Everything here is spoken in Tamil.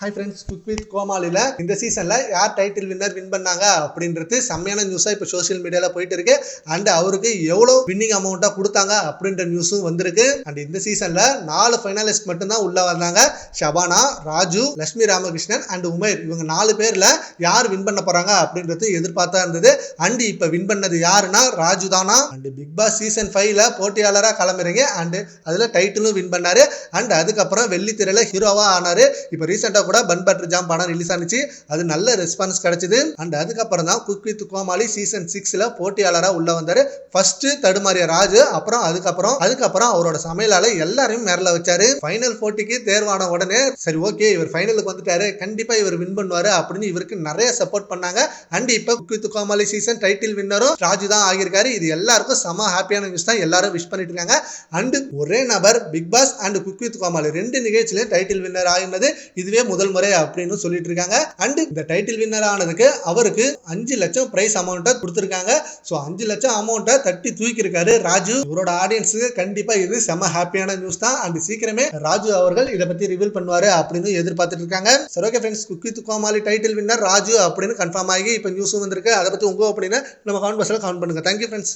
ஹாய் ஃப்ரெண்ட்ஸ், குக் வித் கோமாளியில் இந்த சீசனில் யார் டைட்டில் வின் பண்ணாங்க அப்படின்றது செம்மையான நியூஸாக இப்போ சோஷியல் மீடியாவில் போயிட்டு இருக்கு. அண்ட் அவருக்கு எவ்வளோ வின்னிங் அமௌண்ட்டாக கொடுத்தாங்க அப்படின்ற நியூஸும் வந்திருக்கு. அண்ட் இந்த சீசனில் 4 ஃபைனலிஸ்ட் மட்டும்தான் உள்ள வந்தாங்க. ஷபானா, ராஜு, லட்சுமி ராமகிருஷ்ணன் அண்ட் உமேர், இவங்க 4 பேரில் யார் வின் பண்ண போகிறாங்க அப்படின்றது எதிர்பார்த்தா இருந்தது. அண்ட் இப்போ வின் பண்ணது யாருன்னா ராஜு தானா. அண்ட் பிக் பாஸ் சீசன் 5ல் போட்டியாளராக கிளம்புறீங்க. அண்ட் அதில் டைட்டிலும் வின் பண்ணாரு. அண்ட் அதுக்கப்புறம் வெள்ளித்திரையில் ஹீரோவாக ஆனாரு. இப்போ ரீசெண்டாக கூட பன் பட்டர் ஜாம் படம் ரிலீஸ் ஆனிச்சு. அது நல்ல ரெஸ்பான்ஸ் கிடைச்சது. அண்ட் அதுக்கப்புறம் தான் குக் வித் கோமாளி சீசன் 6ல போட்டியாளராக உள்ள வந்தாரு. ஃபர்ஸ்ட் தடுமாறிய ராஜு, அப்புறம் அதுக்கப்புறம் அவரோட சமையலால எல்லாரையும் மேரல வச்சாரு. ஃபைனல் போட்டிக்கு தேர்வான உடனே சரி ஓகே இவர் ஃபைனலுக்கு வந்துட்டாரு, கண்டிப்பா இவர் வின் பண்ணுவாரு அப்படின்னு இவருக்கு நிறைய சப்போர்ட் பண்ணாங்க. அண்ட் இப்ப cook with Comali season title வின்னரும் ராஜு தான் ஆகியிருக்காரு. இது எல்லாருக்கும் செம ஹாப்பியான நியூஸ் தான். எல்லாரும் விஷ் பண்ணிட்டு இருக்காங்க. அண்ட் ஒரே நபர் Bigg Boss and cook with Comali 2 நிகழ்ச்சியிலும் டைட்டில் வின்னர் ஆகினது இதுவே முதல் முறை அப்படின்னு சொல்லிட்டு இருக்காங்க. அண்ட் இந்த டைட்டில் வின்னர் ஆனதுக்கு அவருக்கு 5 லட்சம் பிரைஸ் அமௌண்ட்டை கொடுத்துருக்காங்க. ஸோ 5 லட்சம் அமௌண்ட்டை தட்டி தூக்கி இருக்காரு ராஜு. இவரோட ஆடியன்ஸுக்கு கண்டிப்பா இது செம ஹாப்பியான நியூஸ் தான். அண்ட் சீக்கிரமே ராஜு அவர்கள் இதை பத்தி ரிவீல் பண்ணுவாரு அப்படின்னு எதிர்பார்த்துட்டு இருக்காங்க. சரி okay friends, cook with Comali title winner Raju அப்படின்னு கன்ஃபார்ம் ஆகி இப்போ நியூஸும் வந்திருக்கு. அதை பத்தி உங்க அப்படின்னு நம்ம கமெண்ட் பாக்ஸ்ல கமெண்ட் பண்ணுங்க. Thank you friends.